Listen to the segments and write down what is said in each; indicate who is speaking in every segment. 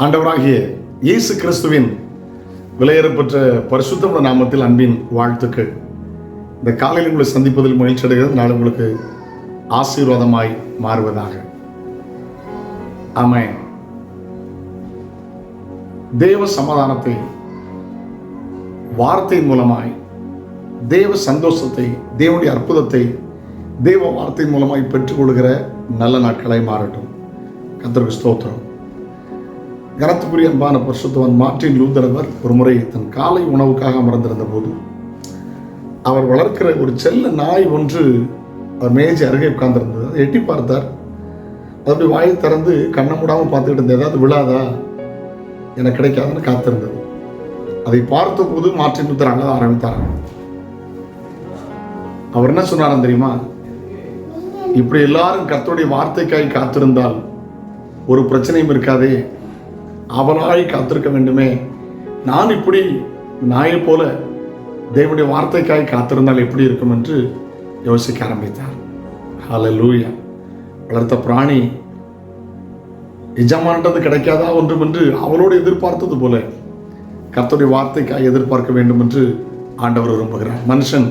Speaker 1: ஆண்டவராகிய இயேசு கிறிஸ்துவின் விலையேறப்பெற்ற பரிசுத்தமுள்ள நாமத்தில் அன்பின் வாழ்த்துக்கள். இந்த காலையில் உங்களை சந்திப்பதில் மகிழ்ச்சி அடைகிறது. நாள் உங்களுக்கு ஆசீர்வாதமாய் மாறுவதாக. ஆமென். தேவ சமாதானத்தை வார்த்தையின் மூலமாய், தேவ சந்தோஷத்தை, தேவனுடைய அற்புதத்தை தேவ வார்த்தையின் மூலமாய் பெற்றுக்கொள்கிற நல்ல நாட்களாய் மாறட்டும். கர்த்தருக்கு ஸ்தோத்திரம். கனத்துக்குரிய அன்பான பரிசுத்தவான் மார்ட்டின் லூதர் அவர் ஒரு முறை தன் காலை உணவுக்காக அமர்ந்திருந்த போது அவர் வளர்க்கிற ஒரு செல்ல நாய் ஒன்று அவர் மேஜை அருகே உட்கார்ந்திருந்தது. அதை எட்டி பார்த்தார். அது அப்படி வாயை திறந்து கண்ணை மூடாமல் பார்த்துக்கிட்டு இருந்தது. ஏதாவது விழாதா, எனக்கு கிடைக்காதுன்னு காத்திருந்தது. அதை பார்த்த போது மார்ட்டின் லூதர் அழ ஆரம்பித்தார். அவர் என்ன சொன்னாராம் தெரியுமா? இப்படி எல்லாரும் கர்த்தருடைய வார்த்தைக்காய் காத்திருந்தால் ஒரு பிரச்சனையும் இருக்காதே, அவனாய் காத்திருக்க வேண்டுமே. நான் இப்படி நாயை போல தேவனுடைய வார்த்தைக்காய் காத்திருந்தால் எப்படி இருக்கும் என்று யோசிக்க ஆரம்பித்தார். ஹல்லேலூயா. வளர்த்த பிராணி எஜமானது கிடைக்காதா ஒன்றும் என்று அவளோடு எதிர்பார்த்தது போல கர்த்தருடைய வார்த்தைக்காய் எதிர்பார்க்க வேண்டும் என்று ஆண்டவர் விரும்புகிறார். மனுஷன்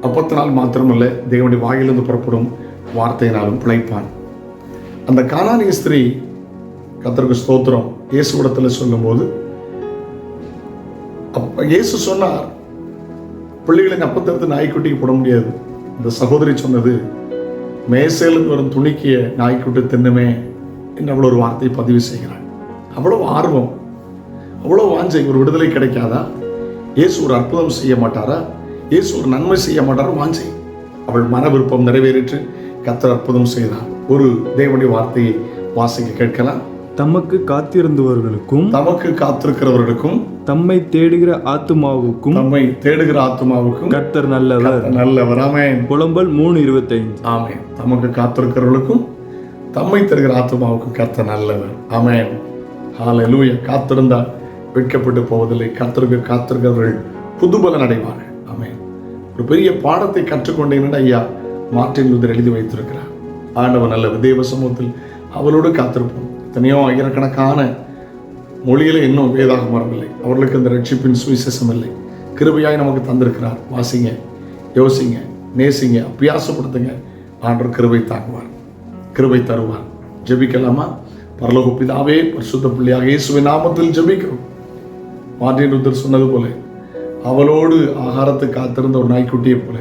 Speaker 1: அப்பத்தினால் மாத்திரமல்ல, தேவனுடைய வாயிலிருந்து புறப்படும் வார்த்தையினாலும் பிழைப்பான். அந்த கானானிய ஸ்திரீ கர்த்தருக்கு ஸ்தோத்திரம் இயேசுவிடத்தில் சொல்லும்போது இயேசு சொன்னார், பிள்ளைகளின் அப்பத்திற்கு நாய்க்குட்டிக்கு போட முடியாது. இந்த சகோதரி சொன்னது, மேசையிலிருந்து வரும் துணிக்கிய நாய்க்குட்டி தின்னுமே என்று அவ்வளோ ஒரு வார்த்தையை பதிவு செய்கிறார். அவ்வளவு ஆர்வம், அவ்வளோ வாஞ்சை. ஒரு விடுதலை கிடைக்காதா? இயேசு ஒரு அற்புதம் செய்ய மாட்டாரா? இயேசு ஒரு நன்மை செய்ய மாட்டாரா? வாஞ்சை. அவள் மன விருப்பம் நிறைவேறிற்று. கர்த்தர் அற்புதம் செய்தார். ஒரு தேவனுடைய வார்த்தையை வாசிக்க கேட்கலாம்.
Speaker 2: தமக்கு காத்திருந்தவர்களுக்கும்,
Speaker 1: தமக்கு காத்திருக்கிறவர்களுக்கும்,
Speaker 2: தம்மை தேடுகிற ஆத்துமாவுக்கும்,
Speaker 1: தம்மை தேடுகிற ஆத்துமாவுக்கும்
Speaker 2: கர்த்தர் நல்லவர்.
Speaker 1: நல்லவர். ஆமென்.
Speaker 2: புலம்பல் 3:25.
Speaker 1: ஆமென். தமக்கு காத்திருக்கிறவர்களுக்கும் தம்மை தேடுகிற ஆத்துமாவுக்கும் கர்த்தர் நல்லவர். ஆமென். ஹல்லேலூயா. காத்திருந்தால் வெட்கப்பட்டு போவதில்லை. கர்த்தருக்கு காத்திருக்கிறவர்கள் புதுபலன் அடைவார்கள். ஆமென். ஒரு பெரிய பாடத்தை கற்றுக்கொண்டேன் ஐயா மார்ட்டின் லூதர் எழுதி வைத்திருக்கிறார். ஆண்டவர் நல்லவர். தேவ சமூகத்தில் அவளோடு காத்திருப்போம். எத்தனையோ ஆயிரக்கணக்கான மொழியில இன்னும் வேதாகம் வரவில்லை. அவர்களுக்கு இந்த ரட்சிப்பின் சுவிசேஷம் இல்லை. கிருபையாய் நமக்கு தந்திருக்கிறார். வாசிங்க, யோசிங்க, நேசிங்க, அபியாசப்படுத்துங்க. ஆண்டவர் கிருபை தாங்குவார், கிருபை தருவார். ஜெபிக்கலாமா? பரலோக பிதாவே, பரிசுத்த பிள்ளையாக இயேசுவின் நாமத்தில் ஜெபிக்கிறோம். மார்ட்டின் லூதர் சொன்னது போல அவளோடு ஆகாரத்தை காத்திருந்த ஒரு நாய்க்குட்டியை போல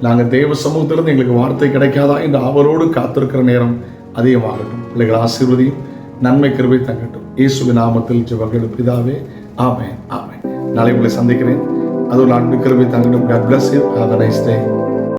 Speaker 1: நாங்கள் தேவ சமூகத்திலிருந்து எங்களுக்கு வார்த்தை கிடைக்காதா என்று அவரோடு காத்திருக்கிற நேரம் அதிகமாகட்டும். பிள்ளைகள் ஆசீர்வதியும், நன்மை கிருபை தங்கட்டும். இயேசுவின் நாமத்தில் ஜெபங்கள் பிதாவே. ஆமென். ஆமென். நாளை உங்களை சந்திக்கிறேன். அது ஒரு அன்பு கிருபை தங்கட்டும். God bless you. Have a nice day.